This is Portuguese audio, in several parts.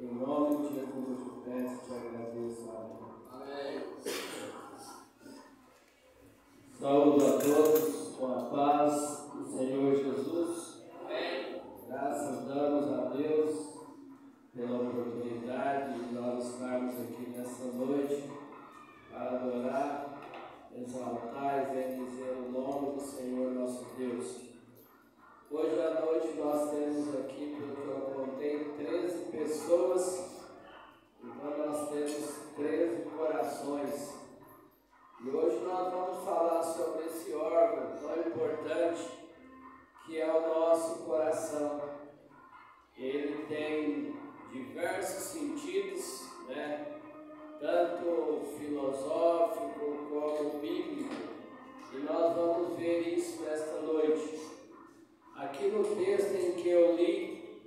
Em nome de Jesus eu te peço e te agradeço. Amém. Saúdo a todos com a paz do Senhor Jesus. Amém. Graças damos a Deus pela oportunidade de nós estarmos aqui nessa noite para adorar, exaltar e bendizer o nome do Senhor nosso Deus. Hoje à noite nós temos aqui, pelo que eu contei, 13 pessoas, então nós temos 13 corações. E hoje nós vamos falar sobre esse órgão tão importante que é o nosso coração. Ele tem diversos sentidos, tanto filosófico como bíblico, e nós vamos ver isso nesta noite. Aqui no texto em que eu li,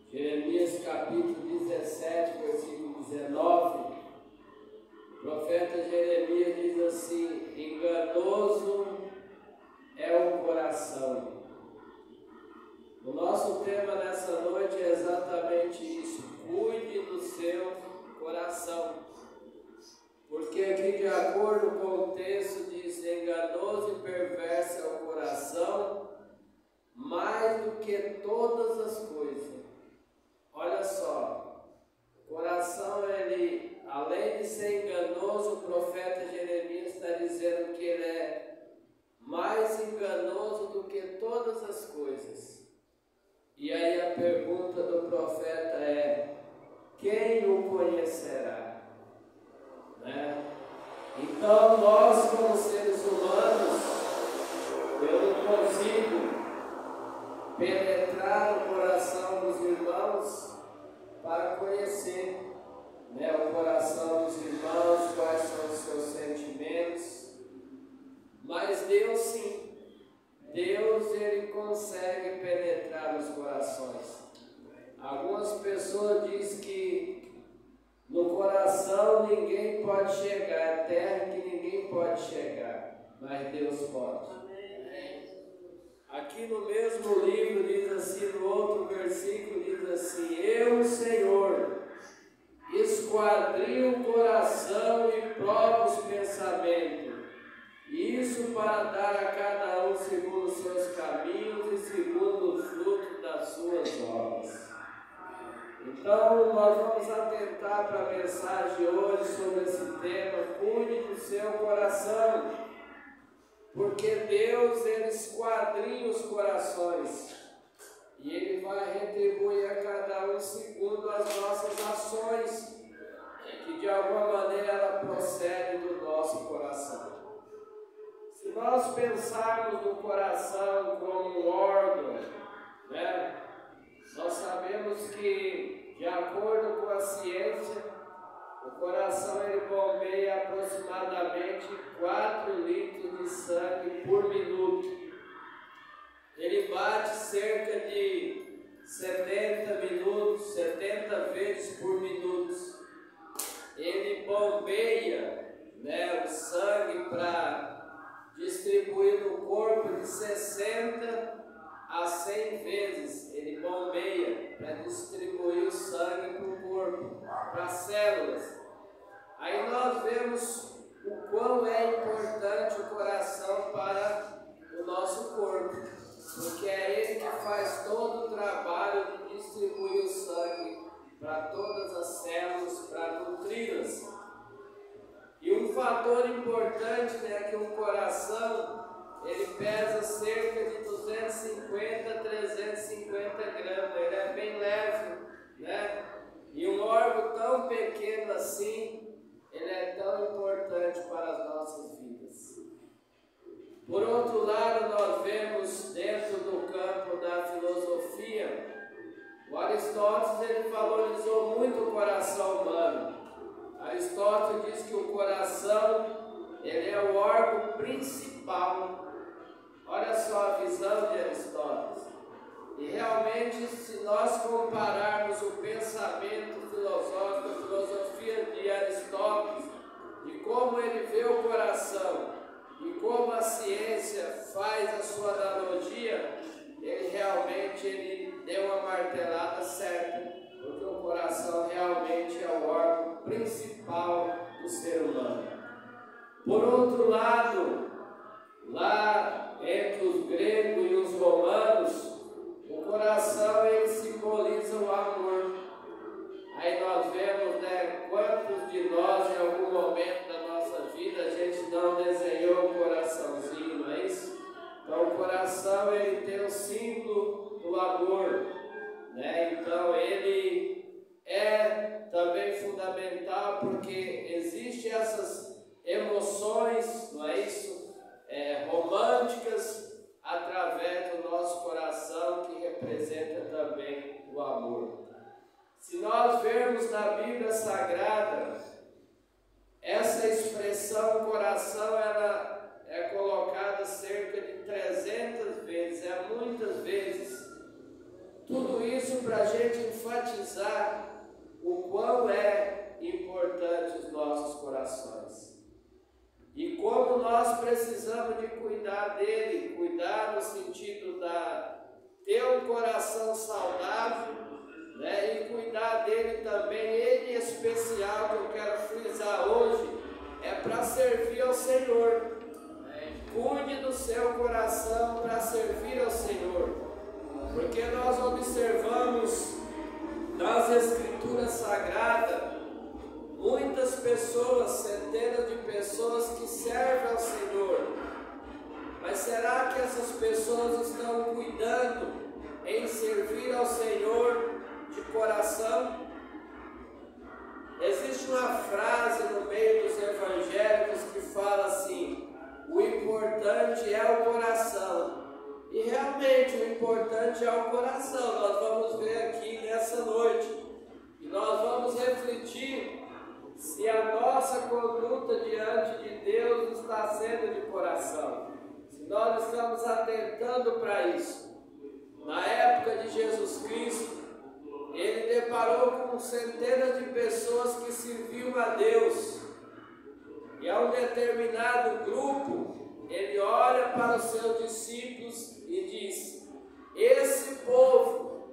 Jeremias capítulo 17, versículo 19, o profeta Jeremias diz assim: enganoso é o coração. O nosso tema nessa noite é exatamente isso: cuide do seu coração. Porque aqui, de acordo com o texto, diz: enganoso e perverso é o coração, mais do que todas as coisas. Olha só, o coração, ele, além de ser enganoso, o profeta Jeremias está dizendo que ele é mais enganoso do que todas as coisas. E aí a pergunta do profeta é: quem o conhecerá? Então nós, como seres humanos, eu não consigo penetrar no coração dos irmãos para conhecer o coração dos irmãos, quais são os seus sentimentos, mas Deus sim, Deus ele consegue penetrar nos corações. Algumas pessoas dizem que no coração ninguém pode chegar, é terra que ninguém pode chegar, mas Deus pode. Aqui no mesmo livro diz assim, no outro versículo diz assim: eu, Senhor, esquadrio o coração e provo os pensamentos, isso para dar a cada um segundo os seus caminhos e segundo o fruto das suas obras. Então nós vamos atentar para a mensagem de hoje sobre esse tema: cuide do seu coração. Porque Deus, ele esquadrinha os corações e ele vai retribuir a cada um segundo as nossas ações, que de alguma maneira ela procede do nosso coração. Se nós pensarmos no coração como um órgão, nós sabemos que, de acordo com a ciência, o coração ele bombeia aproximadamente 4 litros de sangue por minuto. Ele bate cerca de 70 vezes por minuto. Ele bombeia o sangue para distribuir no corpo de 60 a 100 vezes. Ele bombeia para distribuir o sangue para o corpo, para as células. Aí nós vemos o quão é importante o coração para o nosso corpo, porque é ele que faz todo o trabalho de distribuir o sangue para todas as células, para nutri-las. E um fator importante é que o coração ele pesa cerca de 250 a 350 gramas, ele é bem leve, E um órgão tão pequeno assim, ele é tão importante para as nossas vidas. Por outro lado, nós vemos dentro do campo da filosofia, o Aristóteles ele valorizou muito o coração humano. Aristóteles diz que o coração ele é o órgão principal. Olha só a visão de Aristóteles. E realmente, se nós compararmos o pensamento filosófico, a filosofia de Aristóteles, de como ele vê o coração e como a ciência faz a sua analogia, ele realmente deu uma martelada certa. porque o coração realmente é o órgão principal do ser humano. Por outro lado, lá entre os gregos e os romanos, o coração ele simboliza o amor. Aí nós vemos, né, quantos de nós em algum momento da nossa vida a gente não desenhou um coraçãozinho, não é isso? Então o coração ele tem o símbolo do amor, né? Então ele é também fundamental porque existem essas emoções, não é isso? Românticas através do nosso coração que representa também o amor. Se nós vermos na Bíblia Sagrada, essa expressão coração ela é colocada cerca de 300 vezes, muitas vezes. Tudo isso para a gente enfatizar o quão é importante os nossos corações. E como nós precisamos de cuidar dele, cuidar no sentido ter um coração saudável, né? E cuidar dele também, em especial, que eu quero frisar hoje, é para servir ao Senhor. Cuide do seu coração para servir ao Senhor, porque nós observamos nas Escrituras Sagradas muitas pessoas, centenas de pessoas que servem ao Senhor. Mas será que essas pessoas estão cuidando em servir ao Senhor de coração? Existe uma frase no meio dos evangélicos que fala assim: o importante é o coração. E realmente o importante é o coração. Nós vamos ver aqui nessa noite. E nós vamos refletir se a nossa conduta diante de Deus está sendo de coração. Se nós estamos atentando para isso. Na época de Jesus Cristo, ele deparou com centenas de pessoas que serviam a Deus. E a um determinado grupo, ele olha para os seus discípulos e diz: esse povo,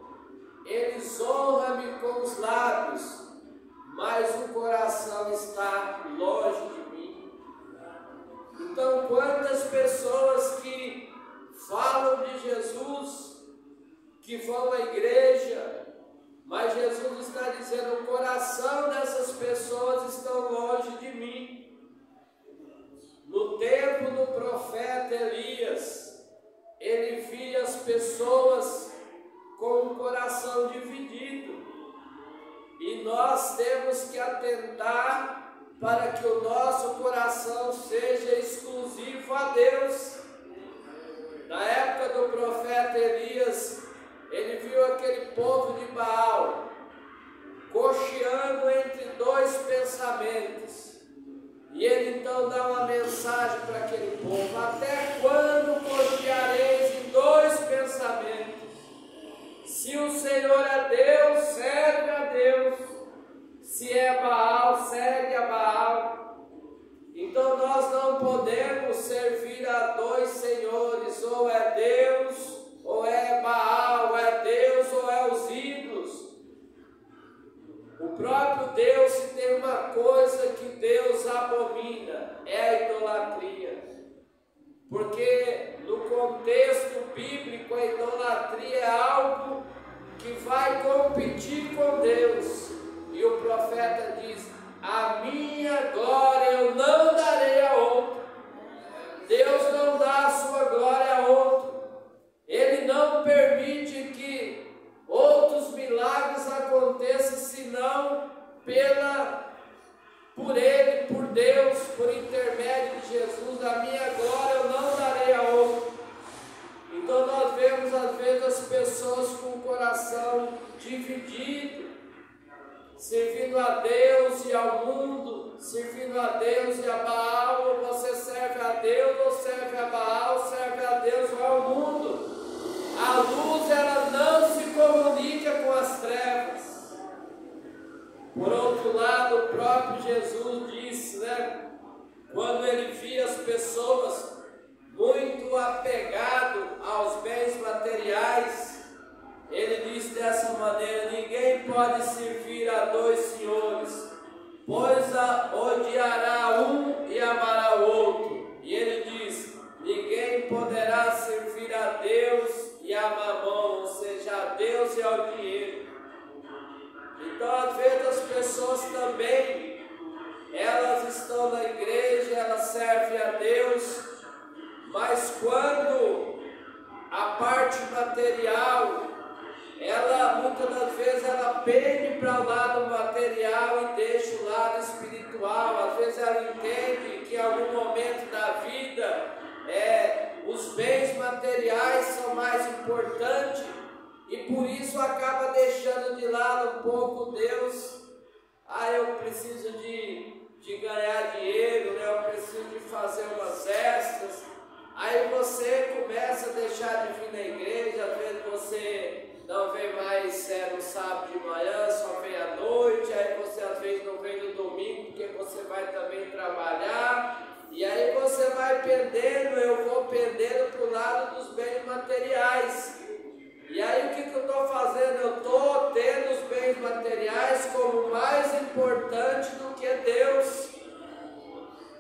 eles honram-me com os lábios, mas o coração está longe de mim. Então, quantas pessoas que falam de Jesus, que vão à igreja, mas Jesus está dizendo: o coração dessas pessoas estão longe de mim. No tempo do profeta Elias, ele via as pessoas com o coração dividido. E nós temos que atentar para que o nosso coração seja exclusivo a Deus. Na época do profeta Elias, ele viu aquele povo de Baal cocheando entre dois pensamentos. E ele então dá uma mensagem para aquele povo: até quando cocheareis em dois pensamentos? Se o Senhor é Deus, serve a Deus. Se é Baal, segue a Baal. Então nós não podemos servir a dois senhores: ou é Deus, ou é Baal, ou é Deus, ou é os ídolos. O próprio Deus, se tem uma coisa que Deus abomina, é a idolatria. Porque no contexto bíblico a idolatria é algo que vai competir com Deus. E o profeta diz: a minha glória eu não darei a outro. Deus não dá a sua glória a outro. Ele não permite que outros milagres aconteçam senão por Ele, por Deus, por intermédio de Jesus. A minha glória eu não darei a outro. Então nós vemos às vezes as pessoas com o coração dividido, servindo a Deus e ao mundo, servindo a Deus e a Baal. Ou você serve a Deus, ou serve a Baal, serve a Deus ou ao mundo. A luz ela não se comunica com as trevas. Por outro lado, o próprio Jesus disse, né, quando ele via as pessoas muito apegadas aos bens materiais, ele disse dessa maneira: ninguém ninguém pode servir a dois senhores, pois odiará um e amará o outro. E ele diz: ninguém poderá servir a Deus e a mamão, ou seja, a Deus e ao dinheiro. Então, às vezes, as pessoas também, elas estão na igreja, elas servem a Deus, mas quando a parte material, ela muitas das vezes ela pende para o lado material e deixa o lado espiritual. Às vezes ela entende que em algum momento da vida os bens materiais são mais importantes e por isso acaba deixando de lado um pouco Deus. Eu preciso de ganhar dinheiro, né? Eu preciso de fazer umas extras. Aí você começa a deixar de vir na igreja, às vezes você não vem mais no sábado de manhã, só vem à noite, aí você às vezes não vem no domingo, porque você vai também trabalhar, e aí você vai perdendo, eu vou perdendo para o lado dos bens materiais. E aí o que eu estou fazendo? Eu estou tendo os bens materiais como mais importante do que Deus.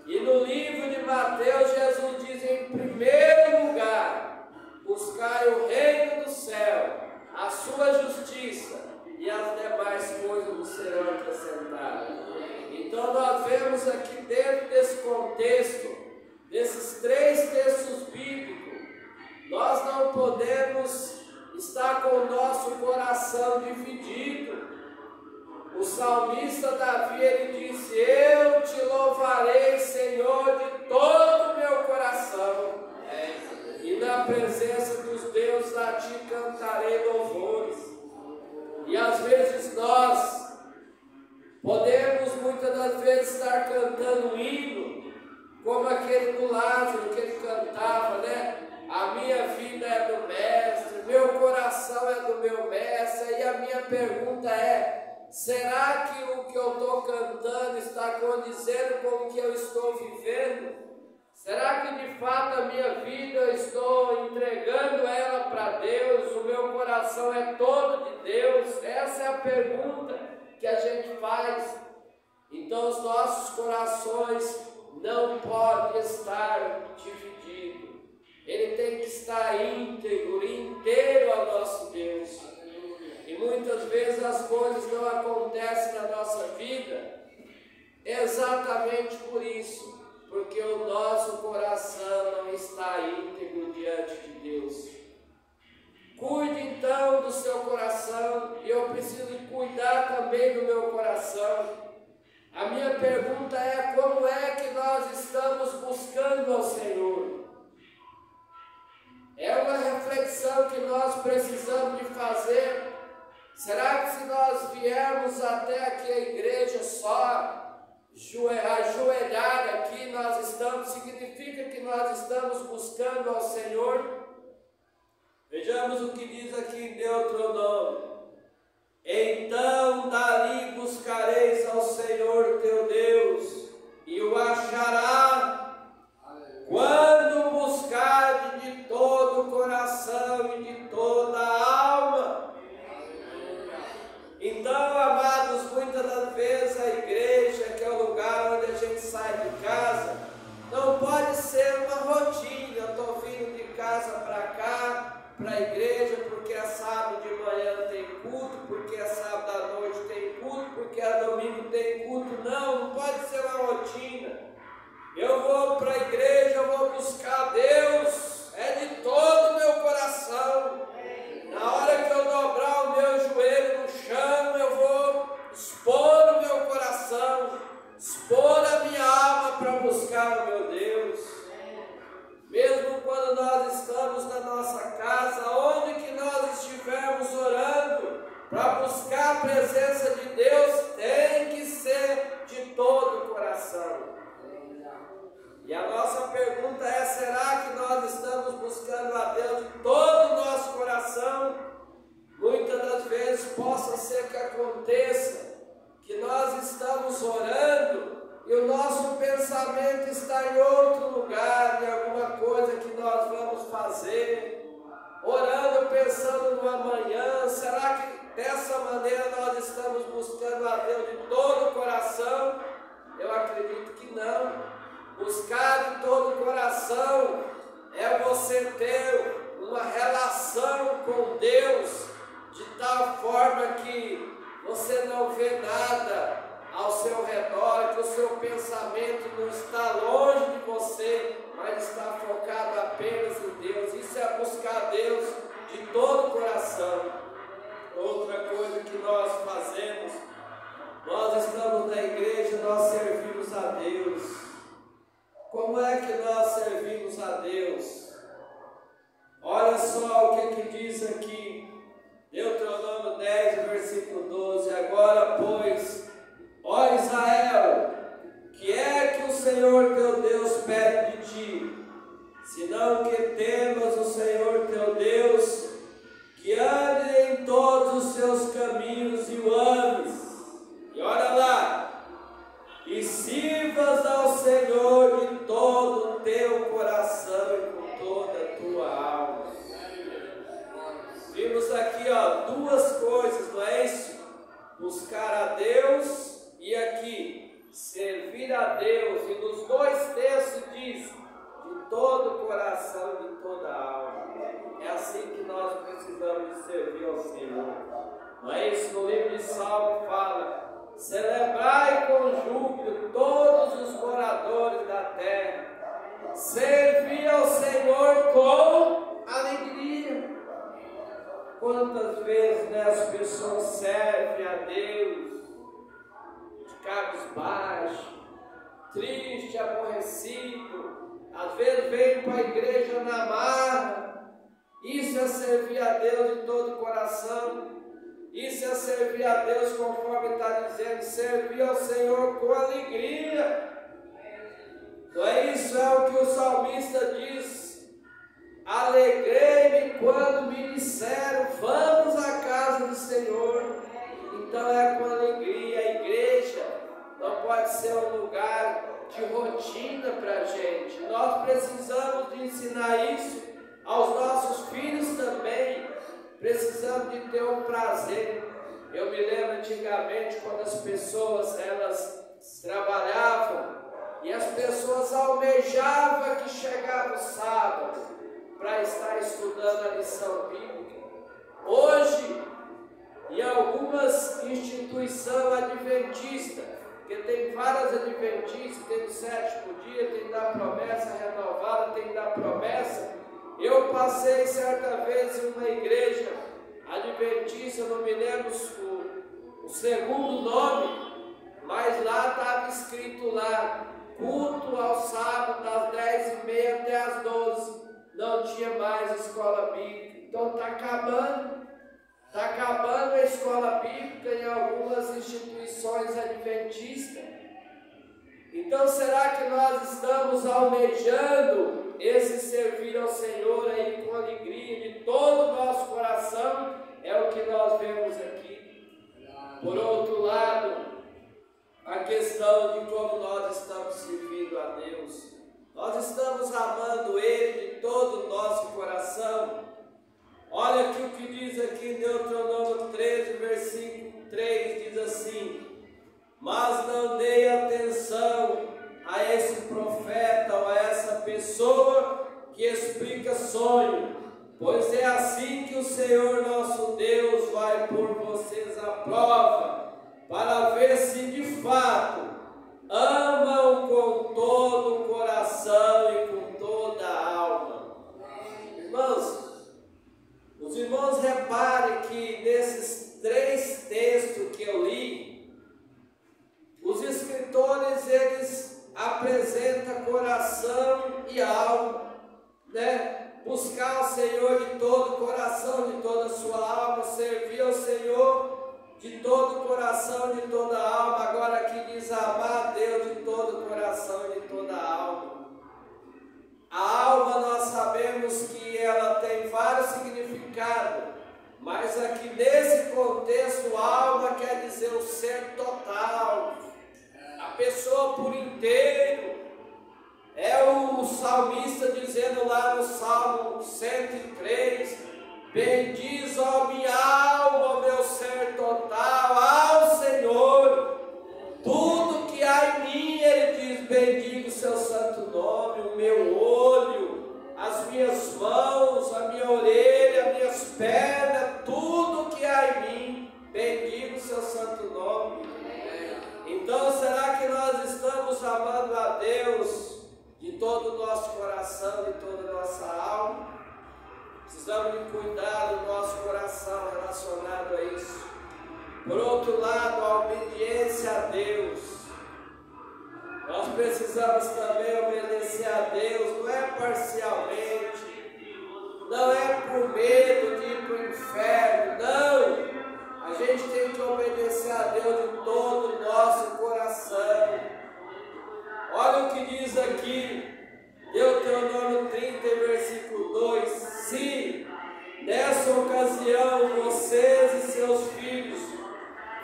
E no livro de Mateus, Jesus diz: em primeiro lugar, buscai o reino do céu, a sua justiça, e as demais coisas nos serão acrescentadas. Então nós vemos aqui dentro desse contexto, desses três textos bíblicos, nós não podemos estar com o nosso coração dividido. O salmista Davi, ele disse: eu te louvarei, Senhor, de todo o meu coração, e na presença dos deuses a ti cantarei louvores. E às vezes nós podemos muitas das vezes estar cantando um hino, como aquele do Lázaro que ele cantava, né? A minha vida é do mestre, meu coração é do meu mestre. E a minha pergunta é: será que o que eu estou cantando está condizendo com o que eu estou vivendo? Será que de fato a minha vida eu estou entregando ela para Deus? O meu coração é todo de Deus? Essa é a pergunta que a gente faz. Então os nossos corações não podem estar divididos. Ele tem que estar íntegro, inteiro ao nosso Deus. E muitas vezes as coisas não acontecem na nossa vida exatamente por isso, porque o nosso coração não está íntegro diante de Deus. Cuide então do seu coração, e eu preciso cuidar também do meu coração. A minha pergunta é: como é que nós estamos buscando ao Senhor? É uma reflexão que nós precisamos de fazer. Será que se nós viermos até aqui a igreja só ajoelhar aqui, significa que nós estamos buscando ao Senhor? Vejamos o que diz aqui em Deuteronômio: então dali buscareis ao Senhor teu Deus, e o achará, quando buscardes de todo o coração e de toda a alma. Então, amados, muitas das vezes a igreja, que é o lugar onde a gente sai de casa, não pode ser uma rotina. Eu estou vindo de casa para cá, para a igreja, porque é sábado de manhã tem culto, porque é sábado à noite tem culto, porque é domingo tem culto. Não pode ser uma rotina. Eu vou para a igreja, eu vou buscar Deus, é de todo o meu coração. Na hora que eu dobrar o meu joelho no chão, eu vou expor o meu coração, expor a minha alma para buscar o meu Deus. Mesmo quando nós estamos na nossa casa, onde que nós estivermos orando, para buscar a presença de Deus, tem que ser de todo o coração. E a nossa pergunta é: será que nós estamos buscando a Deus de todo o nosso coração? Muitas das vezes possa ser que aconteça que nós estamos orando e o nosso pensamento está em outro lugar, em alguma coisa que nós vamos fazer, orando pensando no amanhã. Será que dessa maneira nós estamos buscando a Deus de todo o coração? Eu acredito que não. Buscar de todo o coração é você ter uma relação com Deus de tal forma que você não vê nada ao seu redor, que o seu pensamento não está longe de você, mas está focado apenas em Deus. Isso é buscar Deus de todo o coração. Outra coisa que nós fazemos, nós estamos na igreja, nós servimos a Deus. Como é que nós servimos a Deus? Olha só o que diz aqui, Deuteronômio 10, versículo 12. Agora, pois, ó Israel, que é que o Senhor teu Deus pede de ti, senão que temas o Senhor teu Deus, que ande em todos os seus caminhos e o ames. E olha lá, e sirvas ao Senhor de todo o teu coração e com toda a tua alma. Vimos aqui, duas coisas, não é isso? Buscar a Deus e aqui, servir a Deus. E nos dois textos diz, de todo o coração e de toda a alma. É assim que nós precisamos de servir ao Senhor. Não é isso? No livro de Salmo fala, celebrai com júbilo todos os moradores da terra, servir ao Senhor com alegria. Quantas vezes as pessoas servem a Deus de cabisbaixo, triste, aborrecido, às vezes vem para a igreja na marra. Isso é servir a Deus de todo o coração. Isso é servir a Deus conforme está dizendo, servir ao Senhor com alegria. Não é isso? É o que o salmista diz. Alegrei-me quando me disseram, vamos à casa do Senhor. Então é com alegria. A igreja não pode ser um lugar de rotina para a gente. Nós precisamos de ensinar isso aos nossos filhos também. Precisamos de ter um prazer. Eu me lembro antigamente quando as pessoas elas trabalhavam e as pessoas almejavam que chegava o sábado para estar estudando a lição bíblica. Hoje, em algumas instituições adventistas, porque tem várias adventistas, tem do sétimo dia, tem da promessa renovada, tem da promessa. Eu passei certa vez em uma igreja adventista, não me lembro o segundo nome, mas lá estava escrito lá, culto ao sábado das 10h30 até as 12h. Não tinha mais escola bíblica. Então está acabando a escola bíblica em algumas instituições adventistas. Então será que nós estamos almejando esse servir ao Senhor aí com alegria de todo o nosso coração? É o que nós vemos aqui. Por outro lado, a questão de como nós estamos servindo a Deus. Nós estamos amando Ele de todo o nosso coração. Olha aqui o que diz aqui em Deuteronômio 13, versículo 3, diz assim: mas não dei atenção a esse profeta ou a essa pessoa que explica sonho, pois é assim que o Senhor nosso Deus vai pôr vocês à prova, para ver se de fato amam com todo o coração e com toda a alma. Irmãos, os irmãos reparem que nesses 3 textos que eu li, os escritores eles apresentam coração e alma, né? Buscar o Senhor de todo o coração, de toda a sua alma, servir ao Senhor de todo o coração, de toda a alma. Agora aqui diz amar a Deus de todo o coração e de toda a alma. A alma nós sabemos que ela tem vários significados, mas aqui nesse contexto alma quer dizer o ser total, a pessoa por inteiro. É o salmista dizendo lá no Salmo 103, bendiz, ó minha alma, meu Senhor. Senhor, de cuidar do nosso coração relacionado a isso. Por outro lado, a obediência a Deus. Nós precisamos também obedecer a Deus, não é parcialmente, não é por medo de ir para o inferno, não. A gente tem que obedecer a Deus de todo o nosso coração. Olha o que diz aqui, Deuteronômio 30, versículo 2: se nessa ocasião vocês e seus filhos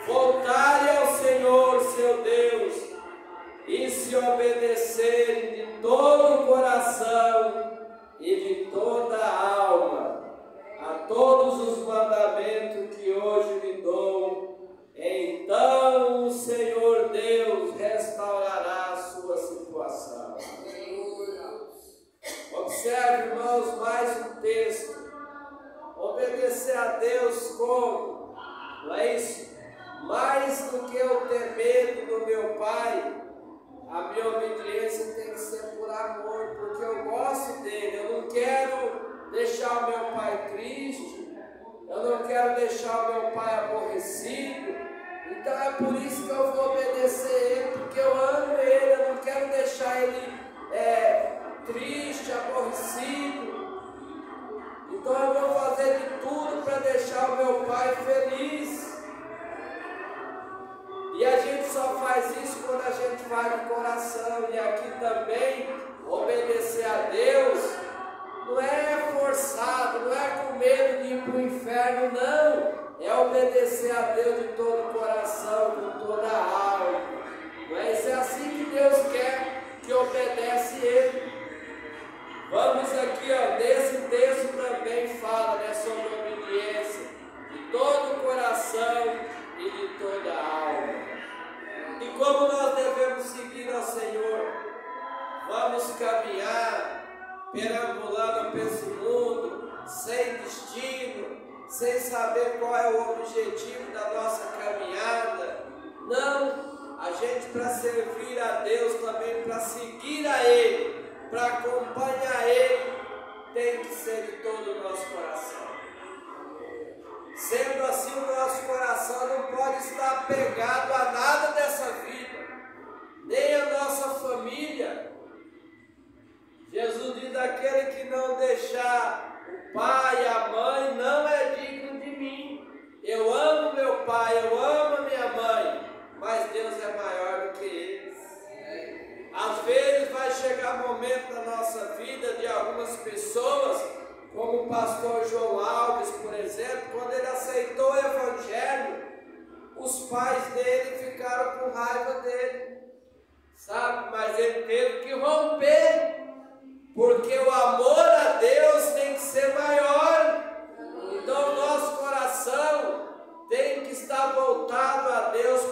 voltarem ao Senhor seu Deus e se obedecerem de todo o coração e de toda a alma a todos os mandamentos que hoje lhe dou, então o Senhor Deus restaurará a sua situação. Observe, irmãos, mais um texto. Obedecer a Deus como? Não é isso? Mais do que eu ter medo do meu pai, a minha obediência tem que ser por amor, porque eu gosto dele. Eu não quero deixar o meu pai triste, eu não quero deixar o meu pai aborrecido. Então é por isso que eu vou obedecer ele, porque eu amo ele, eu não quero deixar ele triste, aborrecido. Então eu vou fazer de tudo para deixar o meu pai feliz. E a gente só faz isso quando a gente vai de coração. E aqui também, obedecer a Deus não é forçado, não é com medo de ir para o inferno, não. É obedecer a Deus de todo o coração, com toda a alma. Não é? Isso é assim que Deus quer que obedece Ele. Vamos aqui, nesse texto também fala, sobre obediência de todo o coração e de toda a alma. E como nós devemos seguir ao Senhor? Vamos caminhar, perambulando por esse mundo, sem destino, sem saber qual é o objetivo da nossa caminhada. Não, a gente, para servir a Deus também, para seguir a Ele, para acompanhar Ele, tem que ser de todo o nosso coração. Sendo assim, o nosso coração não pode estar apegado a nada dessa vida, nem a nossa família. Jesus diz: aquele que não deixar o pai e a mãe não é digno de mim. Eu amo meu pai, eu amo a minha mãe, mas Deus é maior do que eles. Às vezes vai chegar momento na nossa vida de algumas pessoas, como o pastor João Alves, por exemplo, quando ele aceitou o Evangelho, os pais dele ficaram com raiva dele, sabe? Mas ele teve que romper, porque o amor a Deus tem que ser maior. Então o nosso coração tem que estar voltado a Deus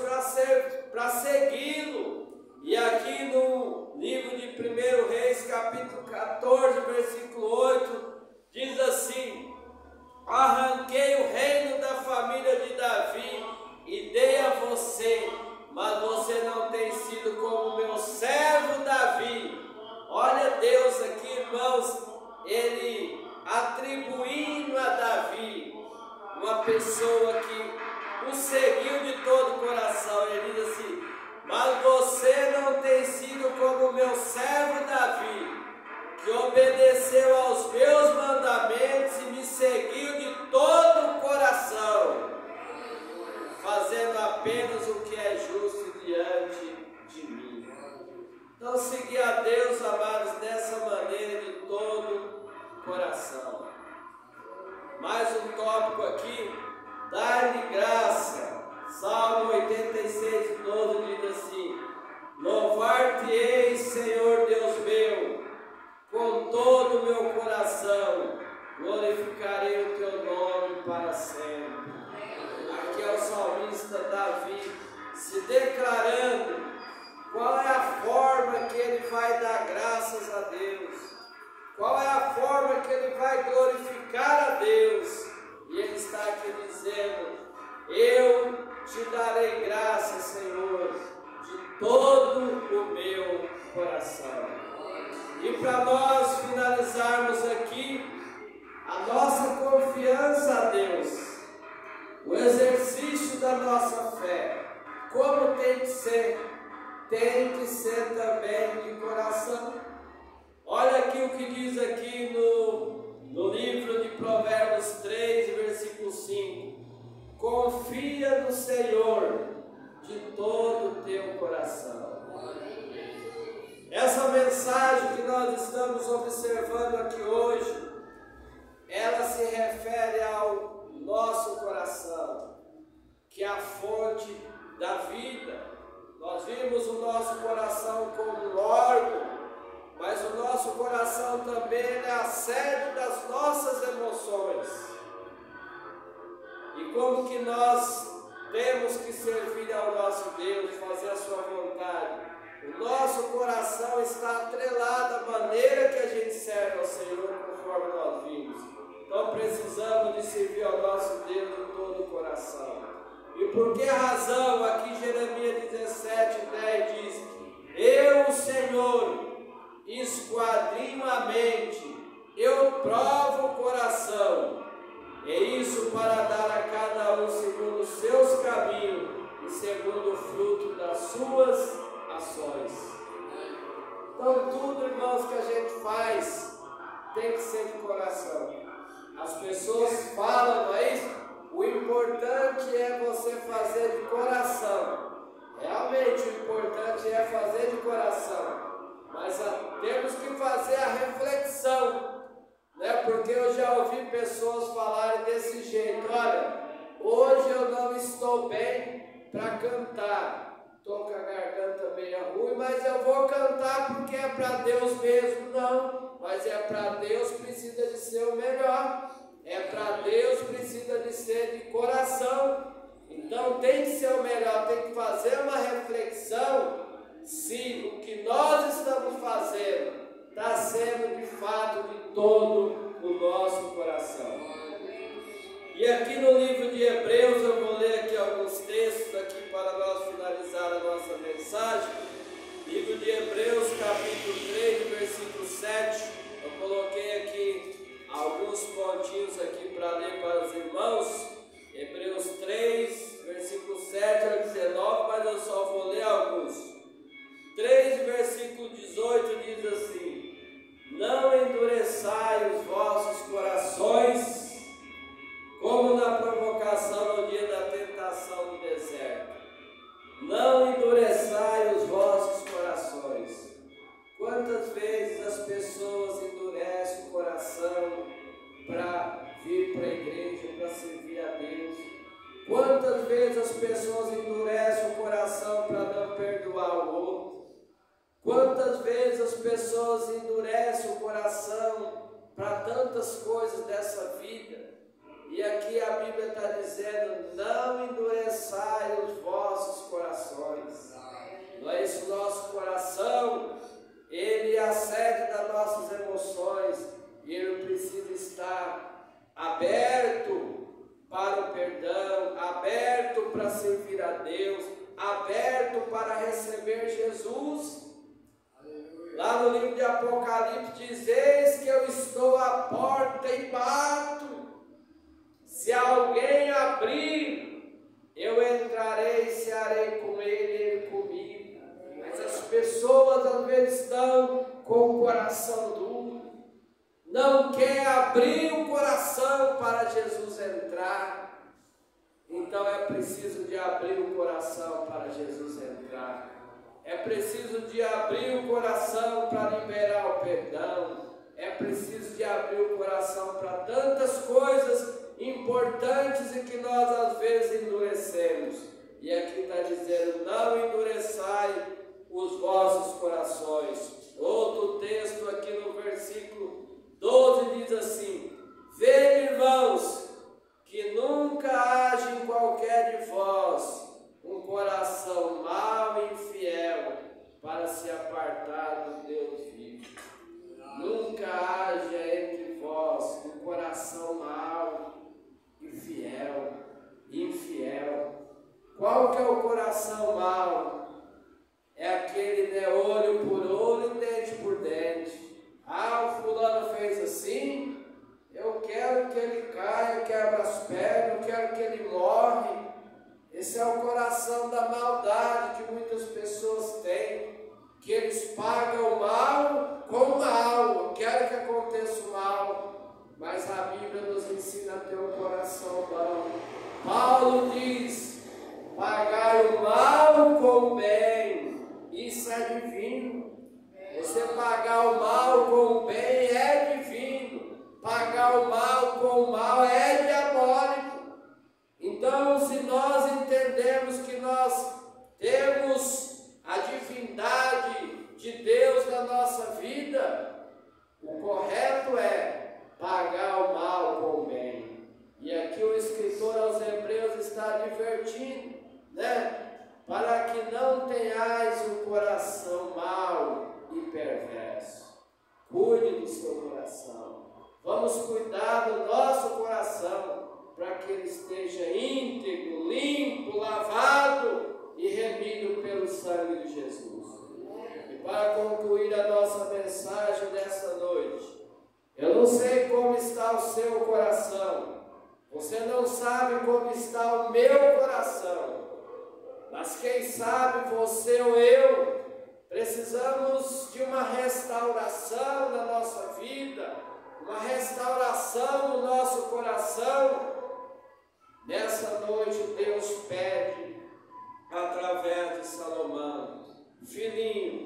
para segui-lo. E aqui no livro de 1 Reis, capítulo 14, versículo 8, diz assim: arranquei o reino da família de Davi e dei a você, mas você não tem sido como meu servo Davi. Olha Deus aqui, irmãos, ele atribuindo a Davi, uma pessoa que o seguiu de todo o coração. Ele diz assim: mas você não tem sido como meu servo Davi, que obedeceu aos meus mandamentos e me seguiu de todo o coração, fazendo apenas o que é justo diante de mim. Então, seguir a Deus, amados, dessa maneira, de todo o coração. Mais um tópico aqui: dar-lhe graça. Salmo 86, 12 diz assim: louvar-te-ei, Senhor Deus meu, com todo o meu coração, glorificarei o teu nome para sempre. Aqui é o salmista Davi se declarando qual é a forma que ele vai dar graças a Deus, qual é a forma que ele vai glorificar a Deus. E ele está aqui dizendo: eu te darei graça, Senhor, de todo o meu coração. E para nós finalizarmos aqui a nossa tem que ser também de coração. Olha aqui o que diz aqui no livro de Provérbios 3, versículo 5. Confia no Senhor de todo o teu coração. Essa mensagem que nós estamos observando aqui hoje, ela se refere ao nosso coração, que é a fonte da vida. Nós vimos o nosso coração como um órgão, mas o nosso coração também é a sede das nossas emoções. E como que nós temos que servir ao nosso Deus, fazer a sua vontade? O nosso coração está atrelado à maneira que a gente serve ao Senhor, conforme nós vimos. Então precisamos de servir ao nosso Deus de todo o coração. E por que razão? Aqui Jeremias 17:10 diz: eu, Senhor, esquadrinho a mente, eu provo o coração, e isso para dar a cada um segundo os seus caminhos e segundo o fruto das suas ações. Então tudo, irmãos, que a gente faz tem que ser de coração. As pessoas falam, não é isso? O importante é você fazer de coração. Realmente o importante é fazer de coração, mas temos que fazer a reflexão, né? Porque eu já ouvi pessoas falarem desse jeito: olha, hoje eu não estou bem para cantar, estou com a garganta meio ruim, mas eu vou cantar porque é para Deus mesmo. Não, mas é para Deus, precisa de ser o melhor, é para Deus, precisa de ser de coração. Então tem que ser o melhor, tem que fazer uma reflexão se o que nós estamos fazendo está sendo de fato de todo o nosso coração. E aqui no livro de Hebreus, eu vou ler aqui alguns textos aqui para nós finalizar a nossa mensagem. Livro de Hebreus, capítulo 3, versículo 7. Eu coloquei aqui alguns pontinhos aqui para ler para os irmãos. Hebreus 3, versículo 7 ao 19, mas eu só vou ler alguns. 3, versículo 18 diz assim: não endureçai os vossos corações, como na provocação no dia da tentação no deserto. Não endureçai os vossos corações. Quantas vezes as pessoas endurecem o coração para vir para a igreja, para servir a Deus? Quantas vezes as pessoas endurecem o coração para não perdoar o outro? Quantas vezes as pessoas endurecem o coração para tantas coisas dessa vida? E aqui a Bíblia está dizendo: não endureçai os vossos corações. Não é isso? Nosso coração, ele é a sede das nossas emoções, e ele precisa estar aberto para o perdão, aberto para servir a Deus, aberto para receber Jesus. Lá no livro de Apocalipse diz: eis que eu estou à porta e bato. Se alguém abrir, eu entrarei e cearei com ele e ele comigo. Mas as pessoas às vezes estão com o coração duro, não quer abrir o coração para Jesus entrar. Então é preciso de abrir o coração para Jesus entrar. É preciso de abrir o coração para liberar o perdão. É preciso de abrir o coração para tantas coisas importantes e que nós às vezes endurecemos. E aqui está dizendo: não endureçai os vossos corações. Outro texto aqui no versículo 12 diz assim: vede, irmãos, que nunca haja em qualquer de vós um coração mau e infiel para se apartar do Deus vivo. Nunca haja entre vós um coração mau e infiel. Qual que é o coração mau? É aquele, né, olho por olho e dente por dente. Ah, o fulano fez assim, eu quero que ele caia, quebra as pernas, eu quero que ele morre. Esse é o coração da maldade que muitas pessoas têm, que eles pagam mal com mal, querem que aconteça o mal, mas a Bíblia nos ensina a ter um coração bom. Paulo diz: pagai o mal com o bem, isso é divino. Você pagar o mal com o bem é divino, pagar o mal com o mal é diabólico. Então, se nós entendemos que nós temos a divindade de Deus na nossa vida, o correto é pagar o mal com o bem. E aqui o escritor aos Hebreus está advertindo, para que não tenhais um coração mau e perverso. Cuide do seu coração. Vamos cuidar do nosso coração, para que ele esteja íntegro, limpo, lavado e remido pelo sangue de Jesus. E para concluir a nossa mensagem dessa noite, eu não sei como está o seu coração, você não sabe como está o meu coração, mas quem sabe você ou eu precisamos de uma restauração na nossa vida, uma restauração no nosso coração. Nessa noite Deus pede, através de Salomão: filhinho,